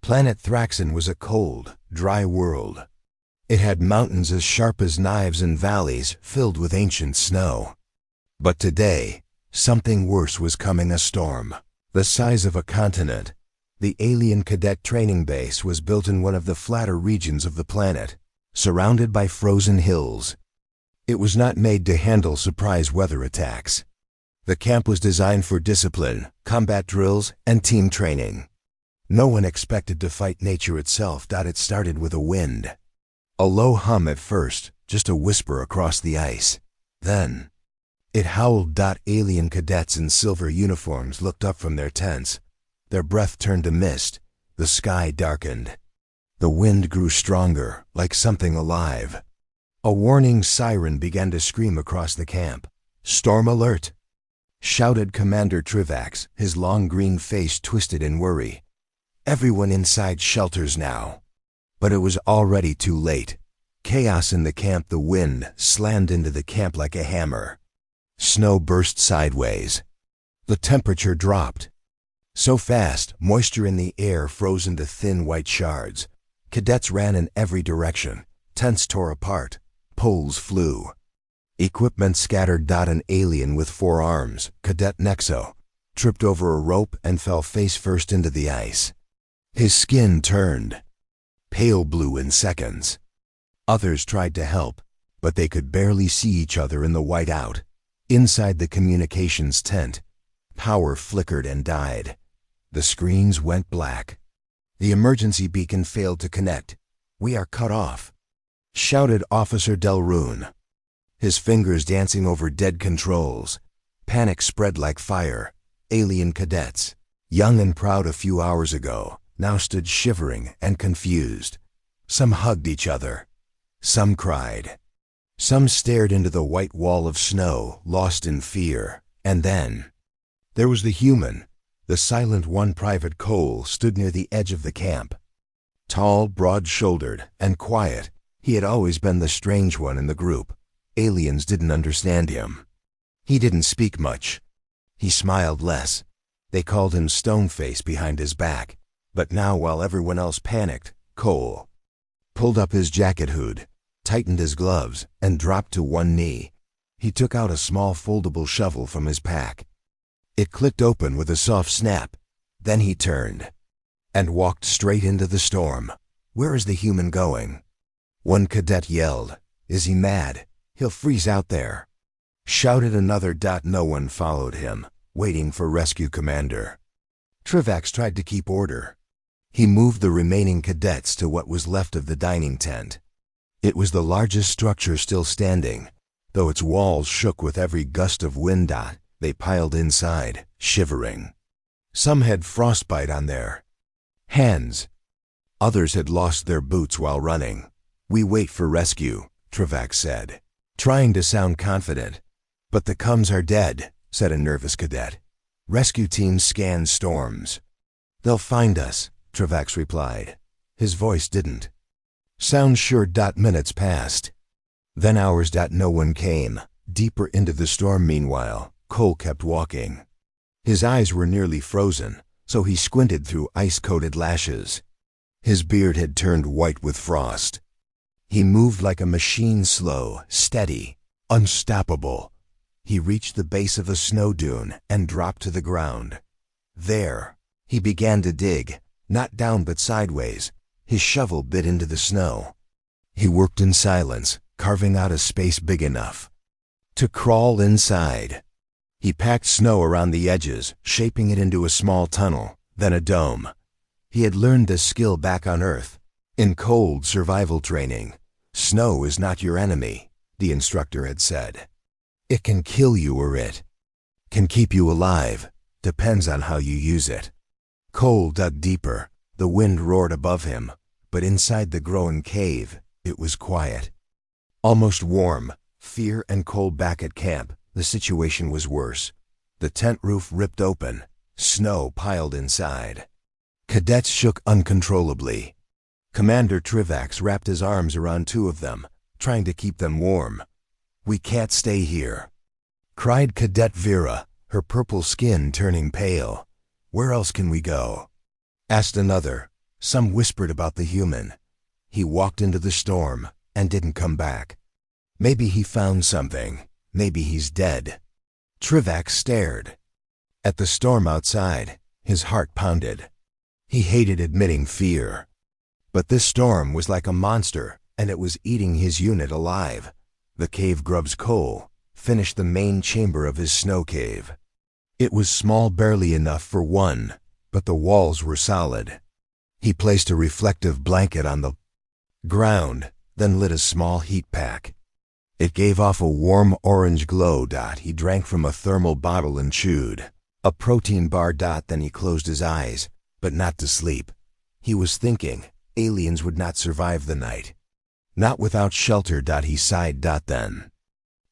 Planet Thraxon was a cold, dry world. It had mountains as sharp as knives and valleys filled with ancient snow. But today, something worse was coming, a storm. The size of a continent, the alien cadet training base was built in one of the flatter regions of the planet, surrounded by frozen hills. It was not made to handle surprise weather attacks. The camp was designed for discipline, combat drills, and team training. No one expected to fight nature itself. It started with a wind. A low hum at first, just a whisper across the ice. Then, it howled. Alien cadets in silver uniforms looked up from their tents. Their breath turned to mist. The sky darkened. The wind grew stronger, like something alive. A warning siren began to scream across the camp. "Storm alert!" shouted Commander Trivax, his long green face twisted in worry. Everyone inside shelters now. But it was already too late. Chaos in the camp. The wind slammed into the camp like a hammer. Snow burst sideways. The temperature dropped. So fast, moisture in the air froze into thin white shards. Cadets ran in every direction. Tents tore apart. Poles flew. Equipment scattered. An alien with 4 arms, Cadet Nexo, tripped over a rope and fell face first into the ice. His skin turned pale blue in seconds. Others tried to help, but they could barely see each other in the whiteout. Inside the communications tent, power flickered and died. The screens went black. The emergency beacon failed to connect. "We are cut off," shouted Officer Delrune, his fingers dancing over dead controls. Panic spread like fire. Alien cadets, young and proud a few hours ago, now stood shivering and confused. Some hugged each other. Some cried. Some stared into the white wall of snow, lost in fear. And then, there was the human. The silent one. Private Cole stood near the edge of the camp. Tall, broad-shouldered, and quiet, he had always been the strange one in the group. Aliens didn't understand him. He didn't speak much. He smiled less. They called him Stoneface behind his back. But now, while everyone else panicked, Cole pulled up his jacket hood, tightened his gloves, and dropped to one knee. He took out a small foldable shovel from his pack. It clicked open with a soft snap. Then he turned and walked straight into the storm. "Where is the human going?" One cadet yelled. "Is he mad? He'll freeze out there," shouted another. No one followed him, waiting for rescue commander. Trivax tried to keep order. He moved the remaining cadets to what was left of the dining tent. It was the largest structure still standing, though its walls shook with every gust of wind. They piled inside, shivering. Some had frostbite on their hands. Others had lost their boots while running. "We wait for rescue," Trivax said, trying to sound confident. "But the Cums are dead," said a nervous cadet. "Rescue teams scan storms." "They'll find us," Trivax replied. His voice didn't sound sure. Minutes passed. Then hours. No one came. Deeper into the storm. Meanwhile, Cole kept walking. His eyes were nearly frozen, so he squinted through ice-coated lashes. His beard had turned white with frost. He moved like a machine, slow, steady, unstoppable. He reached the base of a snow dune and dropped to the ground. There, he began to dig, not down but sideways. His shovel bit into the snow. He worked in silence, carving out a space big enough to crawl inside. He packed snow around the edges, shaping it into a small tunnel, then a dome. He had learned this skill back on Earth. In cold survival training, snow is not your enemy, the instructor had said. It can kill you or it can keep you alive, depends on how you use it. Cole dug deeper. The wind roared above him, but inside the growing cave, it was quiet. Almost warm. Fear and cold. Back at camp, the situation was worse. The tent roof ripped open. Snow piled inside. Cadets shook uncontrollably. Commander Trivax wrapped his arms around 2 of them, trying to keep them warm. "We can't stay here," cried Cadet Vera, her purple skin turning pale. "Where else can we go?" asked another. Some whispered about the human. He walked into the storm and didn't come back. Maybe he found something. Maybe he's dead. Trivax stared at the storm outside. His heart pounded. He hated admitting fear. But this storm was like a monster, and it was eating his unit alive. The cave grub's coal finished the main chamber of his snow cave. It was small, barely enough for one, but the walls were solid. He placed a reflective blanket on the ground, then lit a small heat pack. It gave off a warm orange glow. He drank from a thermal bottle and chewed a protein bar. Then he closed his eyes, but not to sleep. He was thinking aliens would not survive the night. Not without shelter. He sighed. Then,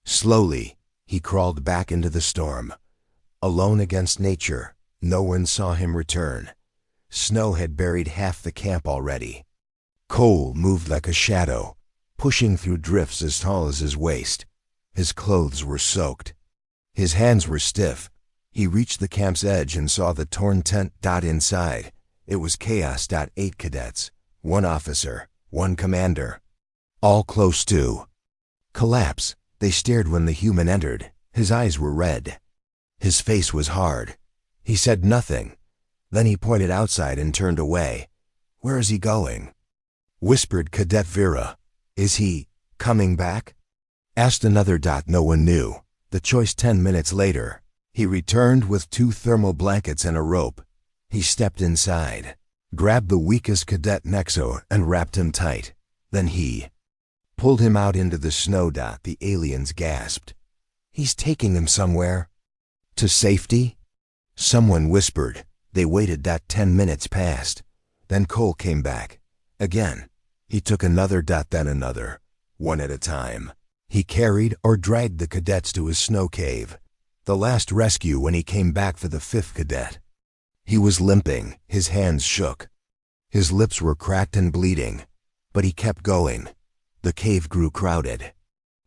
slowly, he crawled back into the storm. Alone against nature, no one saw him return. Snow had buried half the camp already. Cole moved like a shadow, pushing through drifts as tall as his waist. His clothes were soaked. His hands were stiff. He reached the camp's edge and saw the torn tent. Inside, it was chaos. 8 cadets, 1 officer, 1 commander, all close to collapse. They stared when the human entered. His eyes were red. His face was hard. He said nothing. Then he pointed outside and turned away. "Where is he going?" whispered Cadet Vera. "Is he coming back?" asked another. No one knew. The choice 10 minutes later. He returned with 2 thermal blankets and a rope. He stepped inside, grabbed the weakest cadet Nexo and wrapped him tight. Then he pulled him out into the snow. The aliens gasped. "He's taking them somewhere." "To safety?" someone whispered. They waited. 10 minutes passed. Then Cole came back. Again. He took another. Then another. One at a time. He carried or dragged the cadets to his snow cave. The last rescue when he came back for the 5th cadet. He was limping. His hands shook. His lips were cracked and bleeding. But he kept going. The cave grew crowded.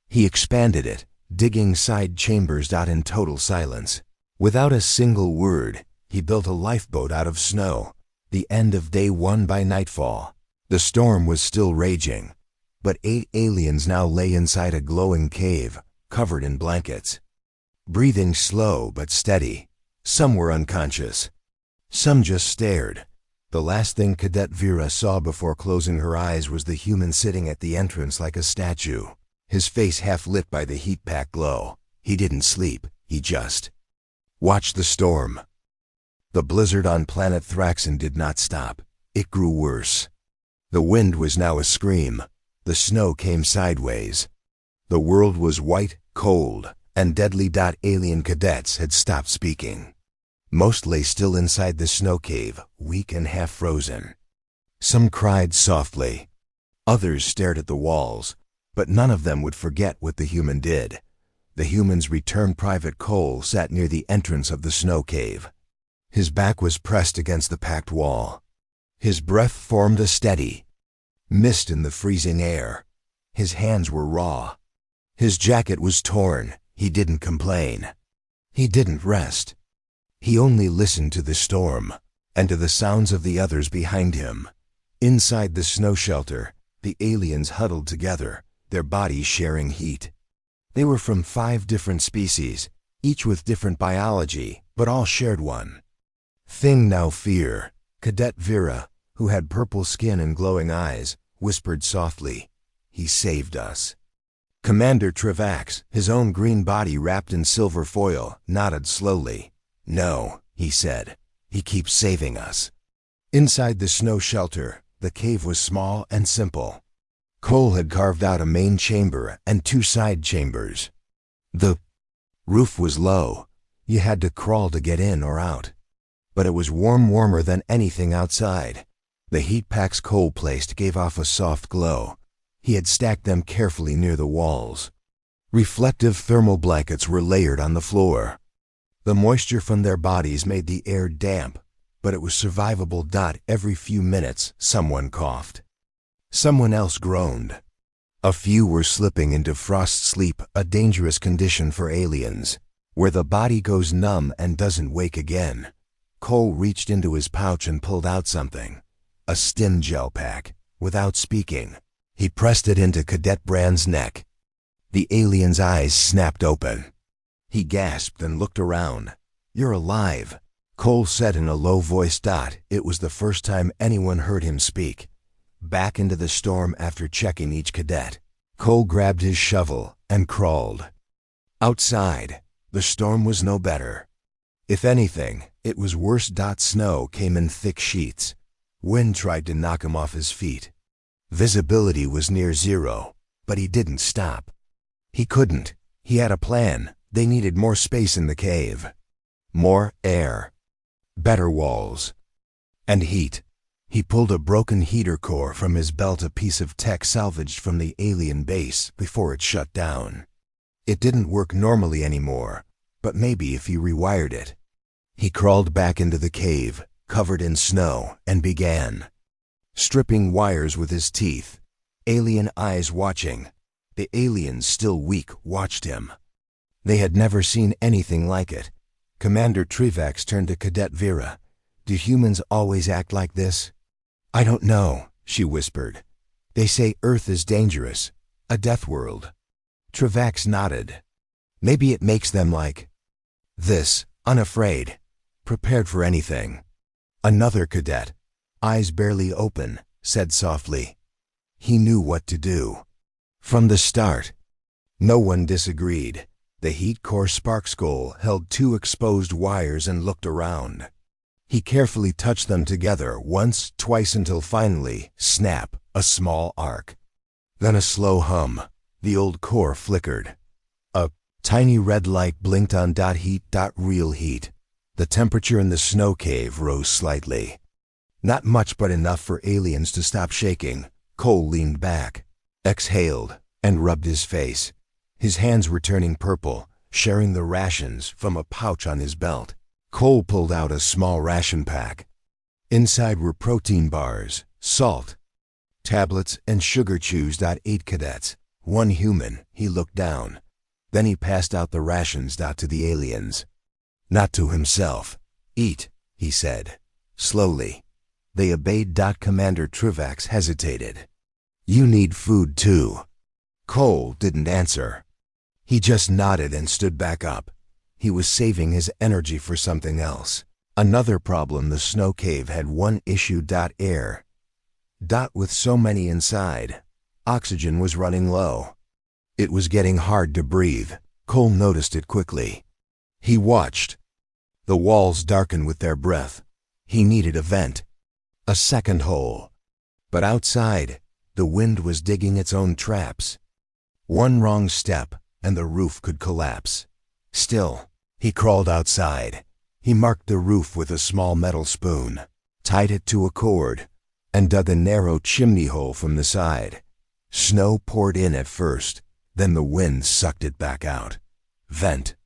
He expanded it, digging side chambers. In total silence. Without a single word, he built a lifeboat out of snow. The end of day 1 by nightfall. The storm was still raging. But 8 aliens now lay inside a glowing cave, covered in blankets. Breathing slow but steady. Some were unconscious. Some just stared. The last thing Cadet Vera saw before closing her eyes was the human sitting at the entrance like a statue, his face half lit by the heat pack glow. He didn't sleep. He just watched the storm. The blizzard on planet Thraxon did not stop. It grew worse. The wind was now a scream. The snow came sideways. The world was white, cold, and deadly. Alien cadets had stopped speaking. Most lay still inside the snow cave, weak and half frozen. Some cried softly. Others stared at the walls, but none of them would forget what the human did. The human's returned Private Cole sat near the entrance of the snow cave. His back was pressed against the packed wall. His breath formed a steady mist in the freezing air. His hands were raw. His jacket was torn. He didn't complain. He didn't rest. He only listened to the storm and to the sounds of the others behind him. Inside the snow shelter, the aliens huddled together, their bodies sharing heat. They were from 5 different species, each with different biology, but all shared one thing: now fear. Cadet Vera, who had purple skin and glowing eyes, whispered softly, "He saved us." Commander Trivax, his own green body wrapped in silver foil, nodded slowly. "No," he said, "he keeps saving us." Inside the snow shelter, the cave was small and simple. Cole had carved out a main chamber and 2 side chambers. The roof was low. You had to crawl to get in or out. But it was warmer than anything outside. The heat packs Cole placed gave off a soft glow. He had stacked them carefully near the walls. Reflective thermal blankets were layered on the floor. The moisture from their bodies made the air damp, but it was survivable. Every few minutes, someone coughed. Someone else groaned. A few were slipping into frost sleep, a dangerous condition for aliens, where the body goes numb and doesn't wake again. Cole reached into his pouch and pulled out something. a stim gel pack. Without speaking, he pressed it into Cadet Brand's neck. The alien's eyes snapped open. He gasped and looked around. "You're alive," Cole said in a low voice. It was the first time anyone heard him speak. Back into the storm after checking each cadet, Cole grabbed his shovel and crawled. Outside, the storm was no better. If anything, it was worse. Snow came in thick sheets. Wind tried to knock him off his feet. Visibility was near zero, but he didn't stop. He couldn't. He had a plan. They needed more space in the cave. More air. Better walls. And heat. He pulled a broken heater core from his belt, a piece of tech salvaged from the alien base before it shut down. It didn't work normally anymore, but maybe if he rewired it. He crawled back into the cave, covered in snow, and began stripping wires with his teeth. Alien eyes watching. The aliens, still weak, watched him. They had never seen anything like it. Commander Trivax turned to Cadet Vera. "Do humans always act like this?" "I don't know," she whispered. "They say Earth is dangerous, a death world." Trivax nodded. "Maybe it makes them like this, unafraid, prepared for anything." Another cadet, eyes barely open, said softly. He knew what to do. From the start. No one disagreed. The heat core spark skull held two exposed wires and looked around. He carefully touched them together once, twice, until finally, snap, a small arc. Then a slow hum. The old core flickered. A tiny red light blinked on. Heat. Real heat. The temperature in the snow cave rose slightly. Not much, but enough for aliens to stop shaking. Cole leaned back, exhaled, and rubbed his face. His hands were turning purple, sharing the rations from a pouch on his belt. Cole pulled out a small ration pack. Inside were protein bars, salt, tablets, and sugar chews. 8 cadets, 1 human. He looked down. Then he passed out the rations. To the aliens. Not to himself. "Eat," he said, slowly. They obeyed. Commander Trivax hesitated. "You need food too." Cole didn't answer. He just nodded and stood back up. He was saving his energy for something else. Another problem. The snow cave had one issue. Air. With so many inside, oxygen was running low. It was getting hard to breathe. Cole noticed it quickly. He watched. The walls darkened with their breath. He needed a vent. A second hole. But outside, the wind was digging its own traps. One wrong step, and the roof could collapse. Still, he crawled outside. He marked the roof with a small metal spoon, tied it to a cord, and dug a narrow chimney hole from the side. Snow poured in at first, then the wind sucked it back out. Vent.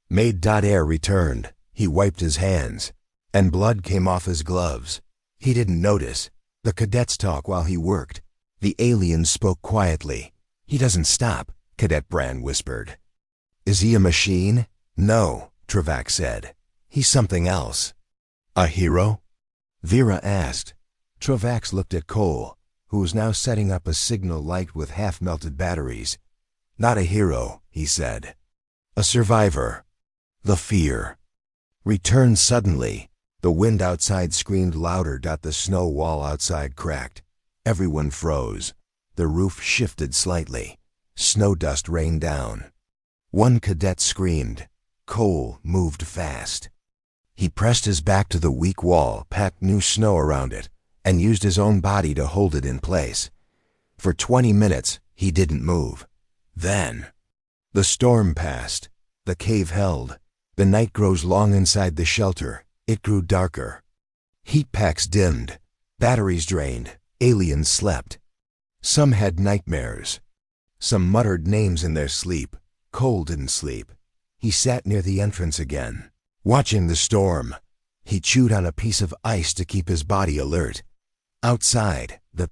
Made. Air returned. He wiped his hands, and blood came off his gloves. He didn't notice. The cadets talked while he worked. The aliens spoke quietly. "He doesn't stop," Cadet Brand whispered. "Is he a machine?" "No," Trivax said. "He's something else." "A hero?" Vera asked. Trivax looked at Cole, who was now setting up a signal light with half-melted batteries. "Not a hero," he said. "A survivor." The fear returned suddenly. The wind outside screamed louder. The snow wall outside cracked. Everyone froze. The roof shifted slightly. Snow dust rained down. One cadet screamed. Cole moved fast. He pressed his back to the weak wall, packed new snow around it, and used his own body to hold it in place. For 20 minutes, he didn't move. Then, the storm passed. The cave held. The night grows long inside the shelter. It grew darker. Heat packs dimmed. Batteries drained. Aliens slept. Some had nightmares. Some muttered names in their sleep. Cole didn't sleep. He sat near the entrance again, watching the storm. He chewed on a piece of ice to keep his body alert. Outside, the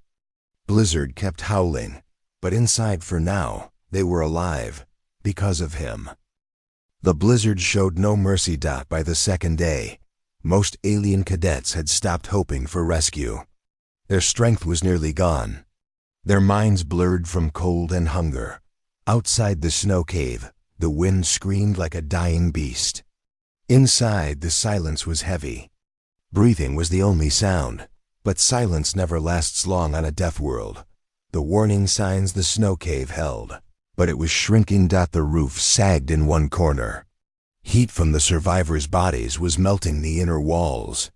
blizzard kept howling, but inside for now, they were alive, because of him. The blizzard showed no mercy. By the second day, most alien cadets had stopped hoping for rescue. Their strength was nearly gone. Their minds blurred from cold and hunger. Outside the snow cave, the wind screamed like a dying beast. Inside, the silence was heavy. Breathing was the only sound, but silence never lasts long on a death world. The warning signs the snow cave held, but it was shrinking. The roof sagged in one corner. Heat from the survivors' bodies was melting the inner walls.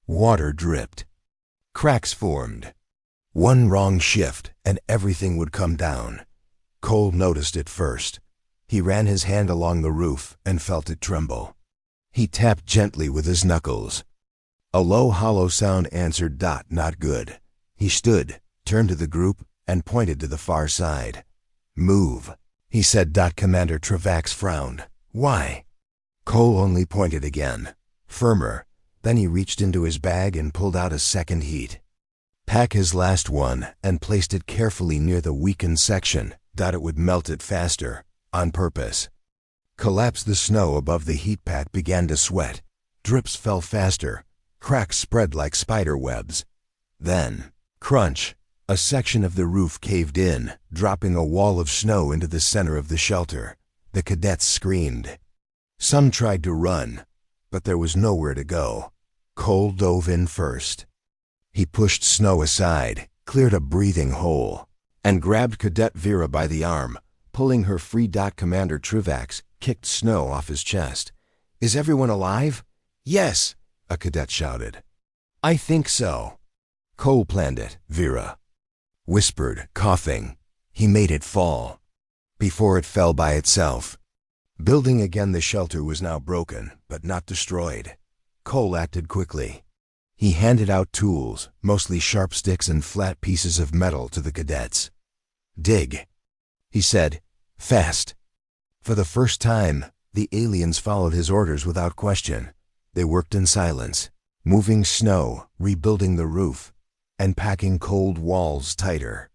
Water dripped. Cracks formed. One wrong shift and everything would come down. Cole noticed it first. He ran his hand along the roof and felt it tremble. He tapped gently with his knuckles. A low, hollow sound answered. Not good. He stood, turned to the group, and pointed to the far side. Move, he said. Commander Travax frowned. Why? Cole only pointed again, firmer. Then he reached into his bag and pulled out a second heat. Pack his last one and placed it carefully near the weakened section. It would melt it faster, on purpose. Collapse the snow above the heat. Pat began to sweat. Drips fell faster. Cracks spread like spider webs. Then, crunch, a section of the roof caved in, dropping a wall of snow into the center of the shelter. The cadets screamed. Some tried to run, but there was nowhere to go. Cole dove in first. He pushed snow aside, cleared a breathing hole, and grabbed Cadet Vera by the arm, pulling her free. Commander Travax kicked snow off his chest. Is everyone alive? Yes, a cadet shouted. I think so. Cole planned it, Vera whispered, coughing. He made it fall. Before it fell by itself. Building again, the shelter was now broken, but not destroyed. Cole acted quickly. He handed out tools, mostly sharp sticks and flat pieces of metal, to the cadets. Dig, he said, fast. For the first time, the aliens followed his orders without question. They worked in silence, moving snow, rebuilding the roof, and packing cold walls tighter.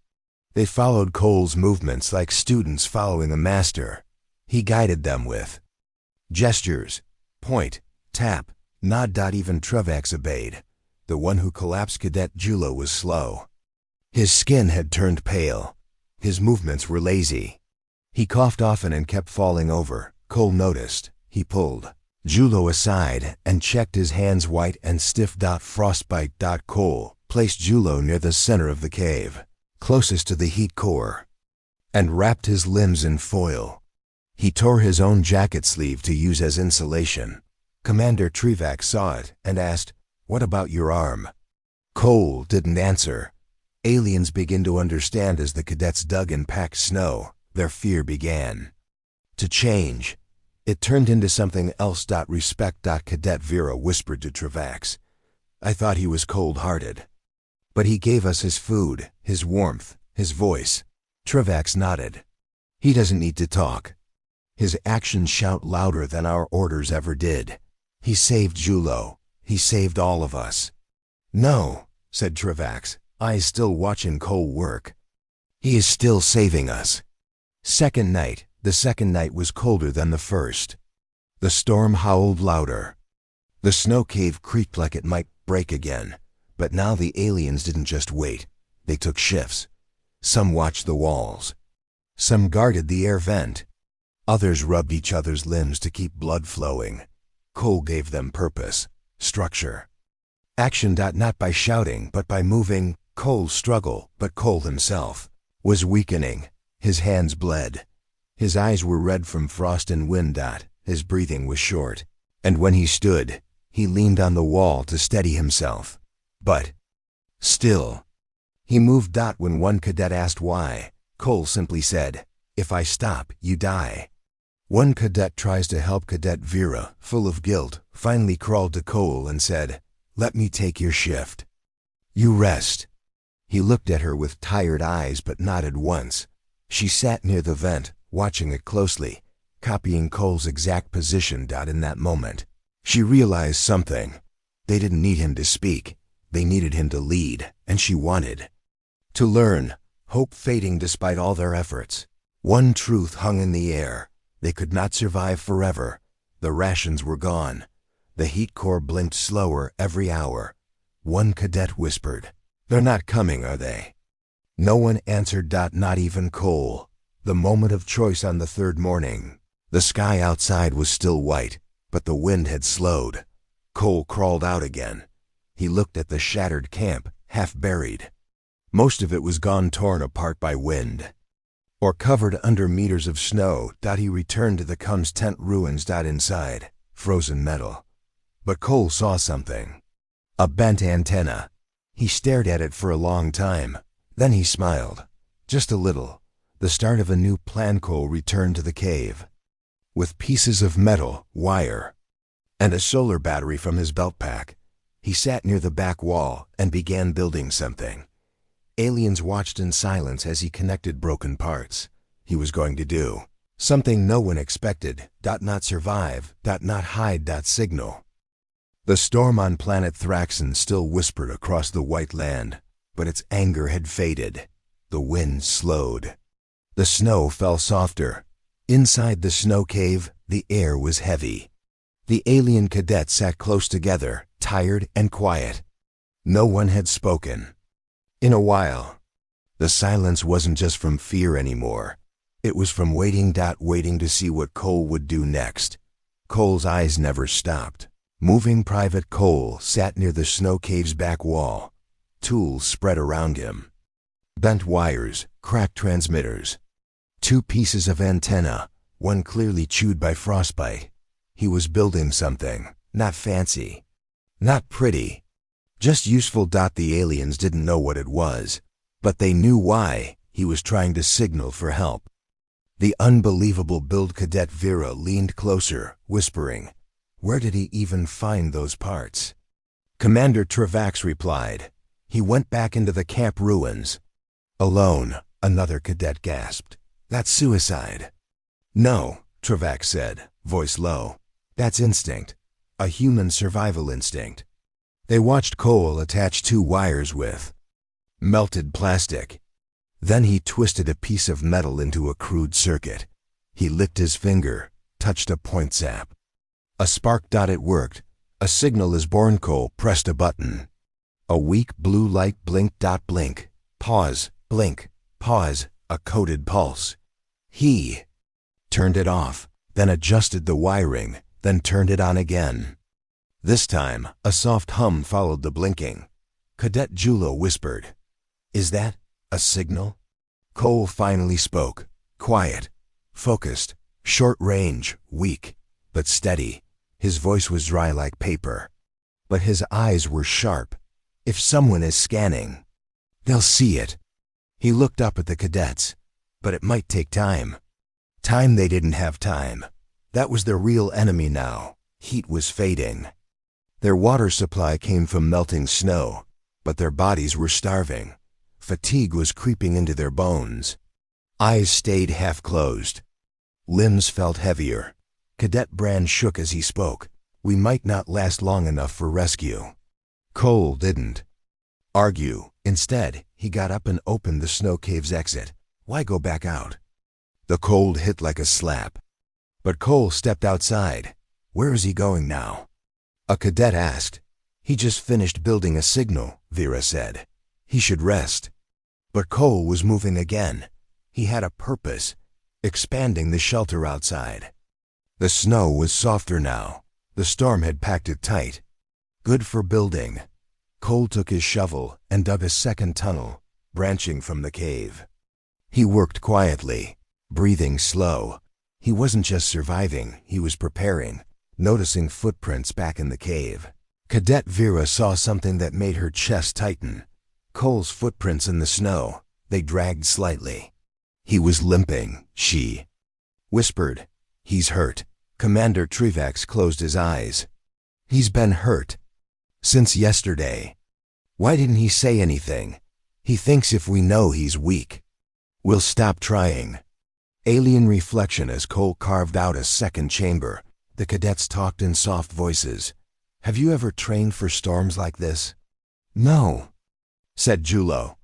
They followed Cole's movements like students following a master. He guided them with gestures, point, tap, nod. Even Travax obeyed. The one who collapsed, Cadet Julo, was slow. His skin had turned pale. His movements were lazy. He coughed often and kept falling over. Cole noticed. He pulled Julo aside and checked his hands, white and stiff. Frostbite. Cole placed Julo near the center of the cave, closest to the heat core, and wrapped his limbs in foil. He tore his own jacket sleeve to use as insulation. Commander Travax saw it and asked, "What about your arm?" Cole didn't answer. Aliens begin to understand. As the cadets dug and packed snow, their fear began to change. It turned into something else. Respect. Cadet Vera whispered to Travax. I thought he was cold-hearted, but he gave us his food, his warmth, his voice. Travax nodded. He doesn't need to talk. His actions shout louder than our orders ever did. He saved Julo. He saved all of us. No, said Travax, eyes still watching Cole work. He is still saving us. Second night. The second night was colder than the first. The storm howled louder. The snow cave creaked like it might break again. But now the aliens didn't just wait. They took shifts. Some watched the walls. Some guarded the air vent. Others rubbed each other's limbs to keep blood flowing. Cole gave them purpose, structure. Action. Not by shouting, but by moving. Cole's struggle, but Cole himself, was weakening. His hands bled. His eyes were red from frost and wind. His breathing was short. And when he stood, he leaned on the wall to steady himself. But still, he moved. When one cadet asked why, Cole simply said, "If I stop, you die." One cadet tries to help. Cadet Vera, full of guilt, finally crawled to Cole and said, "Let me take your shift. You rest." He looked at her with tired eyes but nodded once. She sat near the vent, watching it closely, copying Cole's exact position. In that moment, she realized something. They didn't need him to speak. They needed him to lead, and she wanted to learn. Hope fading despite all their efforts. One truth hung in the air. They could not survive forever. The rations were gone. The heat core blinked slower every hour. One cadet whispered, They're not coming, are they? No one answered. Not even Cole. The moment of choice on the third morning. The sky outside was still white, but the wind had slowed. Cole crawled out again. He looked at the shattered camp, half buried. Most of it was gone, torn apart by wind, or covered under meters of snow. He returned to the Cum's tent ruins. Inside, frozen metal. But Cole saw something. A bent antenna. He stared at it for a long time. Then he smiled. Just a little. The start of a new plan. Cole returned to the cave. With pieces of metal, wire, and a solar battery from his belt pack, he sat near the back wall and began building something. Aliens watched in silence as he connected broken parts. He was going to do something no one expected. Not survive. Not hide. Signal. The storm on planet Thraxon still whispered across the white land, but its anger had faded. The wind slowed. The snow fell softer. Inside the snow cave, the air was heavy. The alien cadets sat close together, tired and quiet. No one had spoken in a while. The silence wasn't just from fear anymore. It was from waiting. Waiting to see what Cole would do next. Cole's eyes never stopped moving. Private Cole sat near the snow cave's back wall. Tools spread around him. Bent wires, cracked transmitters. 2 pieces of antenna, one clearly chewed by frostbite. He was building something, not fancy, not pretty, just useful. The aliens didn't know what it was, but they knew why. He was trying to signal for help. The unbelievable build. Cadet Vera leaned closer, whispering, "Where did he even find those parts?" Commander Travax replied, "He went back into the camp ruins." "Alone," another cadet gasped. "That's suicide." "No," Travax said, voice low. "That's instinct. A human survival instinct." They watched Cole attach 2 wires with melted plastic. Then he twisted a piece of metal into a crude circuit. He licked his finger, touched a point sap. A spark. It worked. A signal is born. Cole pressed a button. A weak blue light blinked. Blink. Pause. Blink. Pause. A coded pulse. He turned it off, then adjusted the wiring, then turned it on again. This time, a soft hum followed the blinking. Cadet Julo whispered, "Is that a signal?" Cole finally spoke, quiet, focused, short range, weak, but steady. His voice was dry like paper, but his eyes were sharp. "If someone is scanning, they'll see it." He looked up at the cadets, but it might take time. Time. They didn't have time. That was their real enemy now. Heat was fading. Their water supply came from melting snow, but their bodies were starving. Fatigue was creeping into their bones. Eyes stayed half closed. Limbs felt heavier. Cadet Brand shook as he spoke. "We might not last long enough for rescue." Cole didn't argue. Instead, he got up and opened the snow cave's exit. Why go back out? The cold hit like a slap. But Cole stepped outside. Where is he going now? A cadet asked. "He just finished building a signal," Vera said. "He should rest." But Cole was moving again. He had a purpose, expanding the shelter outside. The snow was softer now. The storm had packed it tight. Good for building. Cole took his shovel and dug a second tunnel, branching from the cave. He worked quietly, breathing slow. He wasn't just surviving, he was preparing, noticing footprints back in the cave. Cadet Vera saw something that made her chest tighten. Cole's footprints in the snow. They dragged slightly. He was limping, she whispered. "He's hurt." Commander Travax closed his eyes. "He's been hurt since yesterday." "Why didn't he say anything?" "He thinks if we know he's weak, we'll stop trying." Alien reflection as Cole carved out a second chamber. The cadets talked in soft voices. "Have you ever trained for storms like this?" "No," said Julo.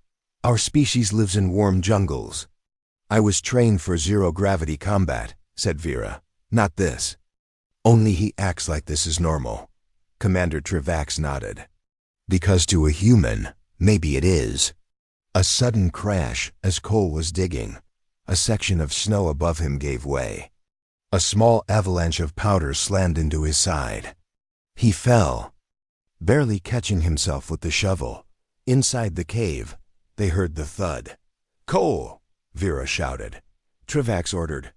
"Our species lives in warm jungles." "I was trained for zero-gravity combat," said Vera. "Not this." "Only he acts like this is normal." Commander Travax nodded. "Because to a human, Maybe it is. A sudden crash as Cole was digging. A section of snow above him gave way. A small avalanche of powder slammed into his side. He fell, barely catching himself with the shovel. Inside the cave, they heard the thud. "Cole!" Vera shouted. Trivax ordered,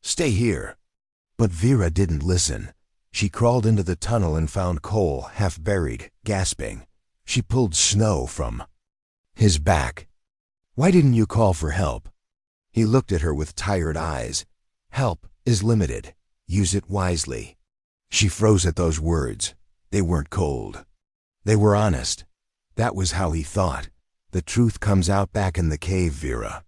"Stay here." But Vera didn't listen. She crawled into the tunnel and found Cole half buried, gasping. She pulled snow from his back. "Why didn't you call for help?" He looked at her with tired eyes. "Help is limited. Use it wisely." She froze at those words. They weren't cold. They were honest. That was how he thought. "The truth comes out back in the cave," Vera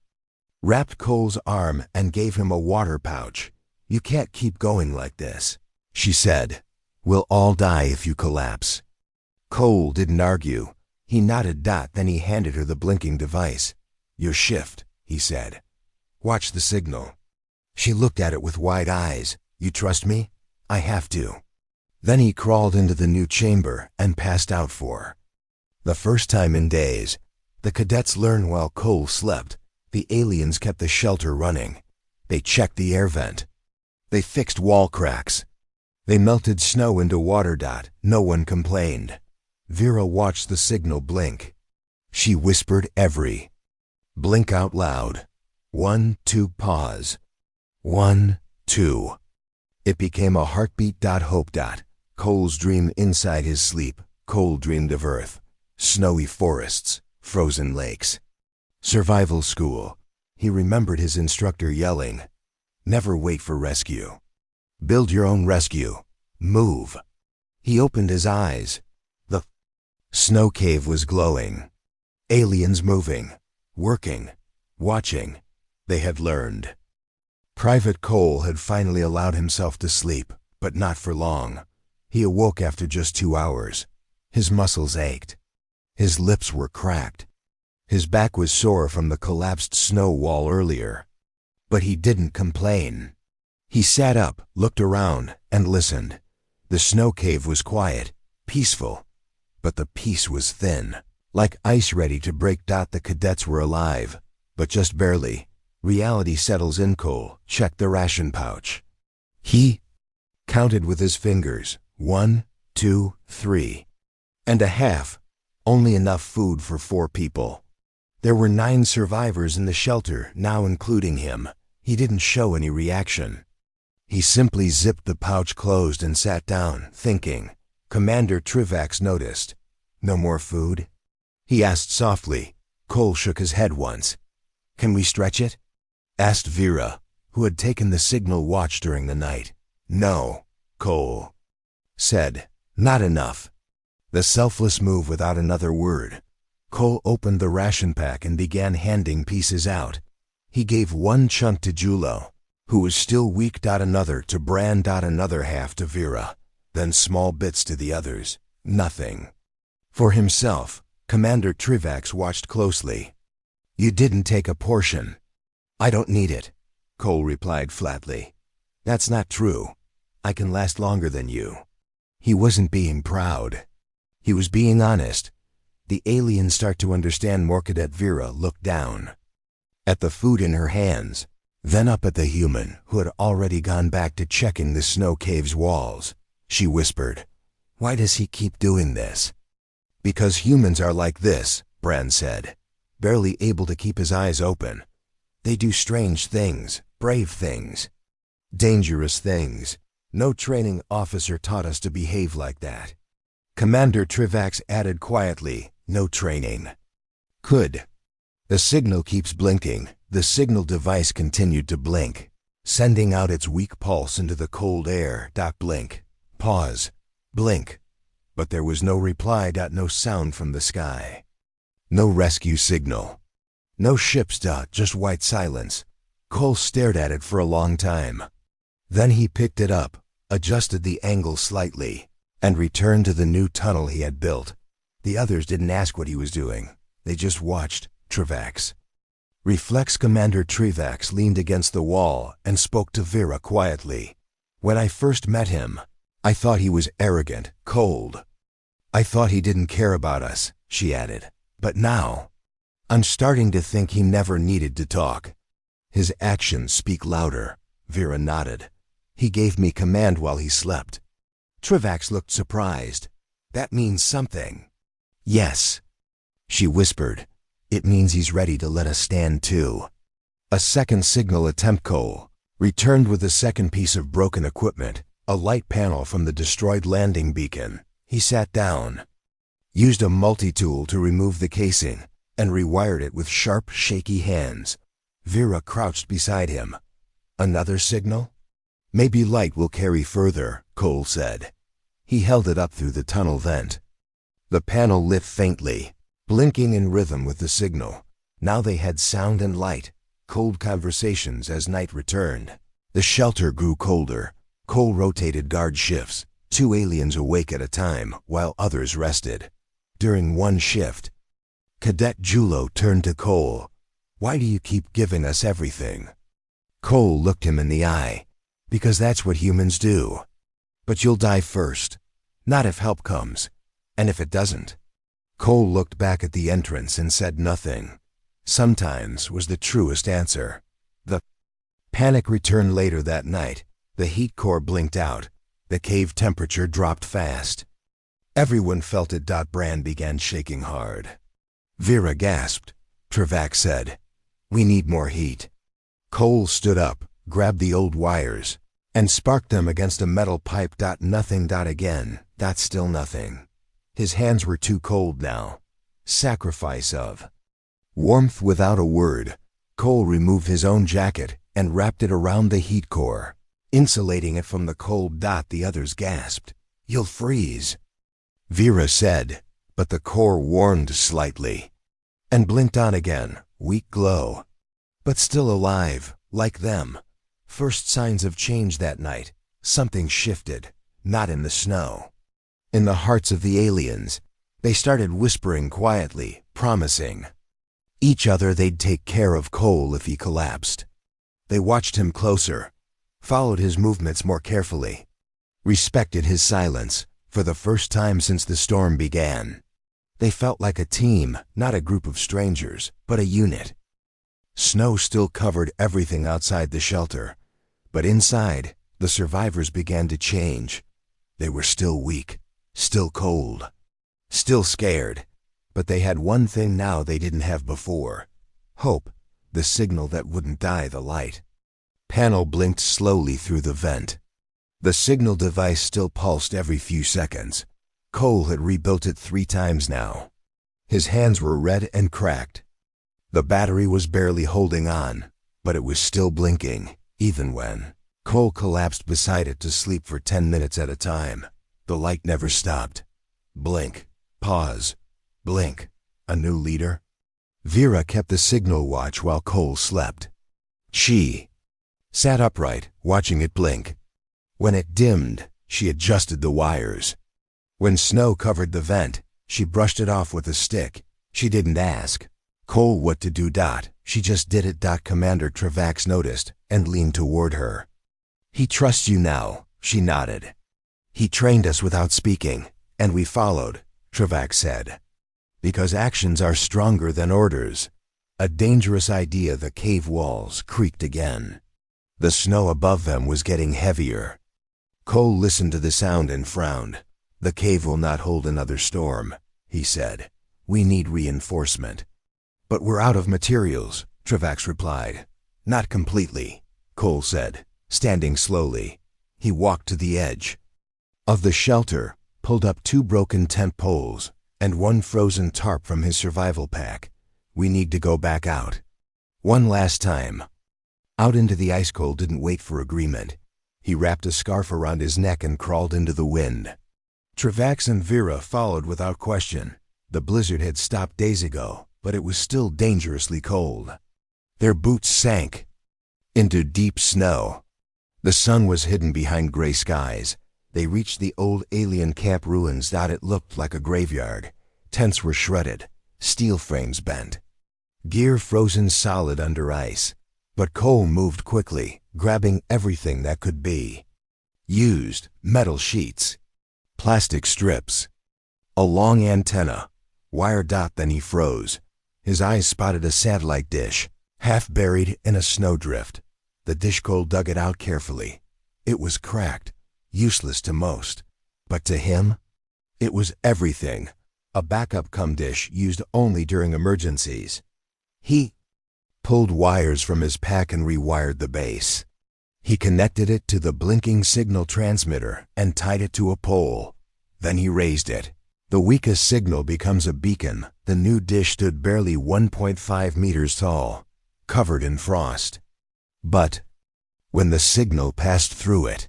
wrapped Cole's arm and gave him a water pouch. "You can't keep going like this," she said. "We'll all die if you collapse." Cole didn't argue. He nodded. Then he handed her the blinking device. "Your shift," he said. "Watch the signal." She looked at it with wide eyes. "You trust me?" "I have to." Then he crawled into the new chamber and passed out for the first time in days. The cadets learned while Cole slept. The aliens kept the shelter running. They checked the air vent. They fixed wall cracks. They melted snow into water. No one complained. Vera watched the signal blink. She whispered every blink out loud. 1, 2, pause. 1, 2. It became a heartbeat. Hope. Cole's dream inside his sleep. Cole dreamed of Earth. Snowy forests. Frozen lakes. Survival school. He remembered his instructor yelling, "Never wait for rescue. Build your own rescue. Move." He opened his eyes. The snow cave was glowing. Aliens moving, working, watching. They had learned. Private Cole had finally allowed himself to sleep, but not for long. He awoke after just 2 hours. His muscles ached. His lips were cracked. His back was sore from the collapsed snow wall earlier. But he didn't complain. He sat up, looked around, and listened. The snow cave was quiet, peaceful, but the peace was thin, like ice ready to break. The cadets were alive, but just barely. Reality settles in. Cole checked the ration pouch. He counted with his fingers. 1, 2, 3 and a half. Only enough food for 4 people. There were 9 survivors in the shelter, now including him. He didn't show any reaction. He simply zipped the pouch closed and sat down, thinking. Commander Trivax noticed. "No more food?" he asked softly. Cole shook his head once. "Can we stretch it?" asked Vera, who had taken the signal watch during the night. "No," Cole said. "Not enough." The selfless move without another word. Cole opened the ration pack and began handing pieces out. He gave 1 chunk to Julo, who was still weak. Another to Bran. Another half to Vera. Then small bits to the others. Nothing for himself. Commander Trivax watched closely. "You didn't take a portion." "I don't need it," Cole replied flatly. "That's not true. I can last longer than you." He wasn't being proud. He was being honest. The aliens start to understand more. Cadet Vera looked down at the food in her hands, then up at the human who had already gone back to checking the snow cave's walls. She whispered, "Why does he keep doing this?" "Because humans are like this," Bran said, barely able to keep his eyes open. "They do strange things, brave things, dangerous things. No training officer taught us to behave like that." Commander Trivax added quietly, "No training could." The signal keeps blinking. The signal device continued to blink, sending out its weak pulse into the cold air. Blink. Pause. Blink. But there was no reply. No sound from the sky. No rescue signal. No ships. Just white silence. Cole stared at it for a long time. Then he picked it up, adjusted the angle slightly, and returned to the new tunnel he had built. The others didn't ask what he was doing. They just watched. Trivax. Reflex Commander Trivax leaned against the wall and spoke to Vera quietly. "When I first met him, I thought he was arrogant, cold. I thought he didn't care about us," she added. But now, I'm starting to think he never needed to talk. His actions speak louder. Vera nodded. He gave me command while he slept. Travax looked surprised. That means something. Yes, she whispered. It means he's ready to let us stand too. A second signal attempt. Cole returned with a second piece of broken equipment, a light panel from the destroyed landing beacon. He sat down, used a multi-tool to remove the casing, and rewired it with sharp, shaky hands. Vera crouched beside him. Another signal? Maybe light will carry further, Cole said. He held it up through the tunnel vent. The panel lit faintly, blinking in rhythm with the signal. Now they had sound and light, cold conversations as night returned. The shelter grew colder. Cole rotated guard shifts, 2 aliens awake at a time while others rested. During one shift, Cadet Julo turned to Cole. Why do you keep giving us everything? Cole looked him in the eye. Because that's what humans do. But you'll die first. Not if help comes. And if it doesn't. Cole looked back at the entrance and said nothing. Sometimes was the truest answer. The panic returned later that night. The heat core blinked out. The cave temperature dropped fast. Everyone felt it. Brand began shaking hard. Vera gasped. Travax said, "We need more heat." Cole stood up, grabbed the old wires, and sparked them against a metal pipe. Nothing. Again. Still nothing. His hands were too cold now. Sacrifice of warmth. Without a word, Cole removed his own jacket and wrapped it around the heat core, insulating it from the cold. The others gasped. "You'll freeze," Vera said, but the core warmed slightly and blinked on again, weak glow. But still alive, like them. First signs of change that night. Something shifted, not in the snow. In the hearts of the aliens, they started whispering quietly, promising each other they'd take care of Cole if he collapsed. They watched him closer, followed his movements more carefully, respected his silence for the first time since the storm began. They felt like a team, not a group of strangers, but a unit. Snow still covered everything outside the shelter, but inside, the survivors began to change. They were still weak, still cold, still scared, but they had one thing now they didn't have before. Hope, the signal that wouldn't die. The light panel blinked slowly through the vent. The signal device still pulsed every few seconds. Cole had rebuilt it 3 times now. His hands were red and cracked. The battery was barely holding on, but it was still blinking, even when Cole collapsed beside it to sleep for 10 minutes at a time. The light never stopped. Blink, pause, blink. A new leader? Vera kept the signal watch while Cole slept. She sat upright, watching it blink. When it dimmed, she adjusted the wires. When snow covered the vent, she brushed it off with a stick. She didn't ask Cole what to do. She just did it. Commander Travax noticed and leaned toward her. He trusts you now, she nodded. He trained us without speaking, and we followed, Travax said. Because actions are stronger than orders. A dangerous idea. The cave walls creaked again. The snow above them was getting heavier. Cole listened to the sound and frowned. The cave will not hold another storm, he said. We need reinforcement. But we're out of materials, Travax replied. Not completely, Cole said, standing slowly. He walked to the edge of the shelter, pulled up 2 broken tent poles, and 1 frozen tarp from his survival pack. We need to go back out. One last time. Out into the ice cold. Didn't wait for agreement. He wrapped a scarf around his neck and crawled into the wind. Travax and Vera followed without question. The blizzard had stopped days ago, but it was still dangerously cold. Their boots sank into deep snow. The sun was hidden behind gray skies. They reached the old alien camp ruins. It looked like a graveyard. Tents were shredded, steel frames bent, gear frozen solid under ice. But Cole moved quickly, grabbing everything that could be used: metal sheets, plastic strips, a long antenna, Wire dot, then he froze. His eyes spotted a satellite dish, half buried in a snowdrift. The dish Cole dug it out carefully. It was cracked, useless to most. But to him, it was everything. A backup dish used only during emergencies. He pulled wires from his pack and rewired the base. He connected it to the blinking signal transmitter and tied it to a pole. Then he raised it. The weakest signal becomes a beacon. The new dish stood barely 1.5 meters tall, covered in frost. But when the signal passed through it,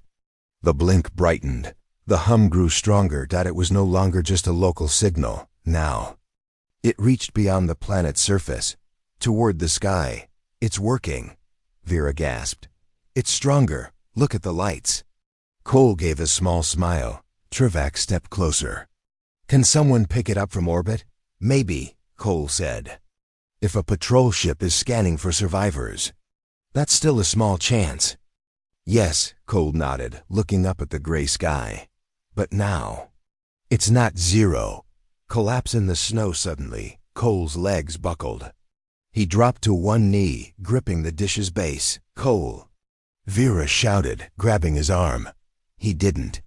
the blink brightened. The hum grew stronger. It was no longer just a local signal. Now, it reached beyond the planet's surface, toward the sky. It's working, Vera gasped. It's stronger. Look at the lights. Cole gave a small smile. Trivak stepped closer. Can someone pick it up from orbit? Maybe, Cole said. If a patrol ship is scanning for survivors, that's still a small chance. Yes, Cole nodded, looking up at the gray sky. But now, it's not zero. Collapse in the snow suddenly. Cole's legs buckled. He dropped to one knee, gripping the dish's base. Cole! Vera shouted, grabbing his arm. He didn't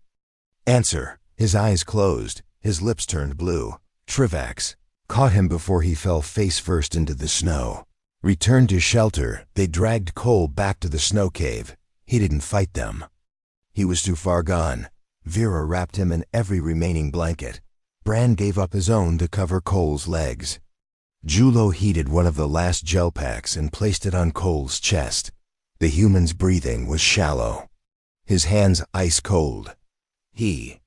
answer. His eyes closed. His lips turned blue. Trivak caught him before he fell face first into the snow. Returned to shelter, they dragged Cole back to the snow cave. He didn't fight them. He was too far gone. Vera wrapped him in every remaining blanket. Bran gave up his own to cover Cole's legs. Julo heated one of the last gel packs and placed it on Cole's chest. The human's breathing was shallow, his hands ice cold. He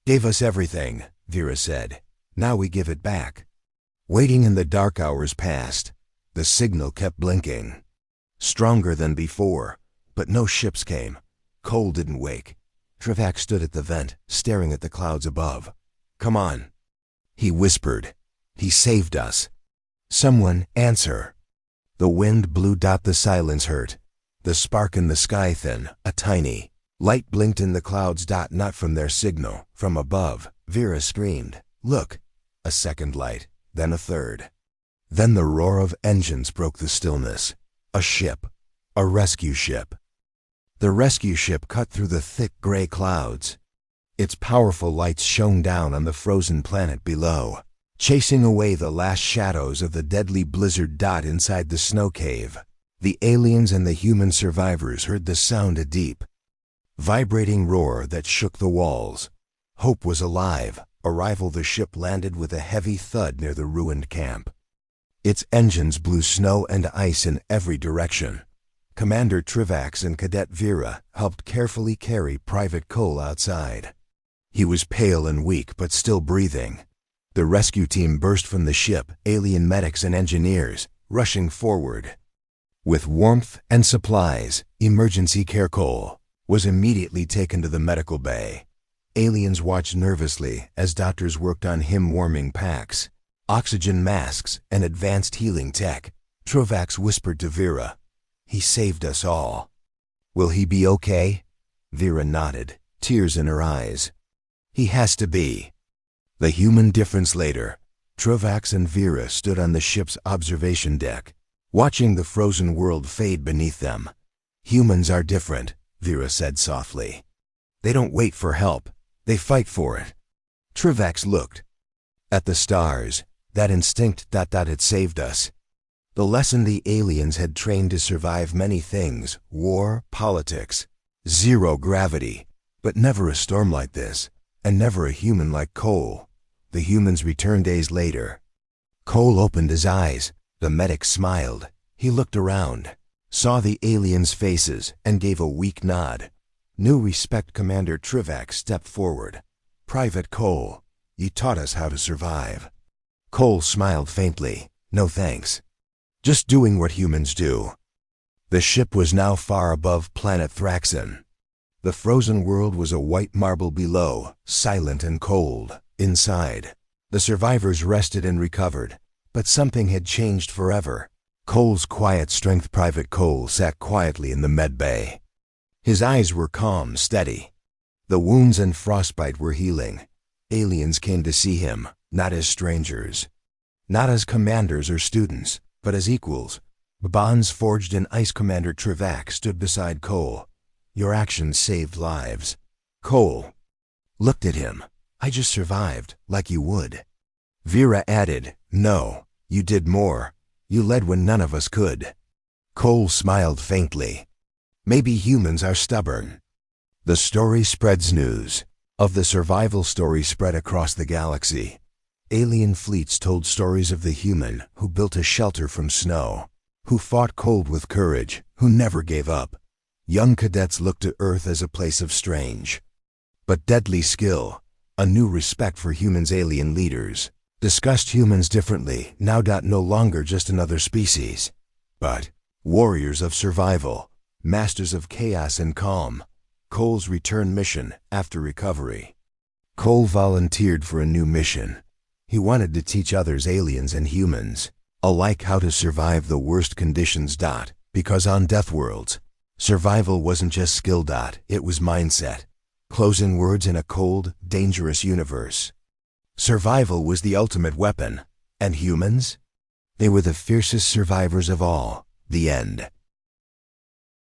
gave us everything, Vera said. Now we give it back. Waiting in the dark hours passed. The signal kept blinking. Stronger than before, but no ships came. Cole didn't wake. Trivak stood at the vent, staring at the clouds above. Come on, he whispered. He saved us. Someone answer. The wind blew. The silence hurt. The spark in the sky thin, a tiny light blinked in the clouds. Not from their signal, from above. Vera screamed. Look! A second light, then a third. Then the roar of engines broke the stillness. A ship. A rescue ship. The rescue ship cut through the thick gray clouds. Its powerful lights shone down on the frozen planet below, chasing away the last shadows of the deadly blizzard. Inside the snow cave, the aliens and the human survivors heard the sound, a deep, vibrating roar that shook the walls. Hope was alive. Arrival. The ship landed with a heavy thud near the ruined camp. Its engines blew snow and ice in every direction. Commander Trivak and Cadet Vera helped carefully carry Private Cole outside. He was pale and weak but still breathing. The rescue team burst from the ship, alien medics and engineers, rushing forward. With warmth and supplies, emergency care. Cole was immediately taken to the medical bay. Aliens watched nervously as doctors worked on him, warming packs, oxygen masks, and advanced healing tech. Trivak whispered to Vera, he saved us all. Will he be okay? Vera nodded, tears in her eyes. He has to be. The human difference. Later, Trivak and Vera stood on the ship's observation deck, watching the frozen world fade beneath them. Humans are different, Vera said softly. They don't wait for help. They fight for it. Trivak looked at the stars. That instinct. It saved us. The lesson the aliens had trained to survive many things: war, politics, zero gravity, but never a storm like this, and never a human like Cole. The humans returned days later. Cole opened his eyes. The medic smiled. He looked around, saw the aliens' faces, and gave a weak nod. New respect. Commander Trivak stepped forward. Private Cole, you taught us how to survive. Cole smiled faintly. No thanks. Just doing what humans do. The ship was now far above planet Thraxon. The frozen world was a white marble below, silent and cold. Inside, the survivors rested and recovered, but something had changed forever. Cole's quiet strength. Private Cole sat quietly in the med bay. His eyes were calm, steady. The wounds and frostbite were healing. Aliens came to see him, not as strangers, not as commanders or students, but as equals. Bonds forged in ice. Commander Trevak stood beside Cole. Your actions saved lives. Cole looked at him. I just survived, like you would. Vera added, no, you did more. You led when none of us could. Cole smiled faintly. Maybe humans are stubborn. The story spreads. News of the survival story spread across the galaxy. Alien fleets told stories of the human who built a shelter from snow, who fought cold with courage, who never gave up. Young cadets looked to Earth as a place of strange but deadly skill, a new respect for humans. Alien leaders discussed humans differently, now. No longer just another species, but warriors of survival, masters of chaos and calm. Cole's return mission after recovery. Cole volunteered for a new mission. He wanted to teach others, aliens and humans alike, how to survive the worst conditions. Because on Death Worlds, survival wasn't just skill. It was mindset. Closing words in a cold, dangerous universe. Survival was the ultimate weapon. And humans? They were the fiercest survivors of all. The end.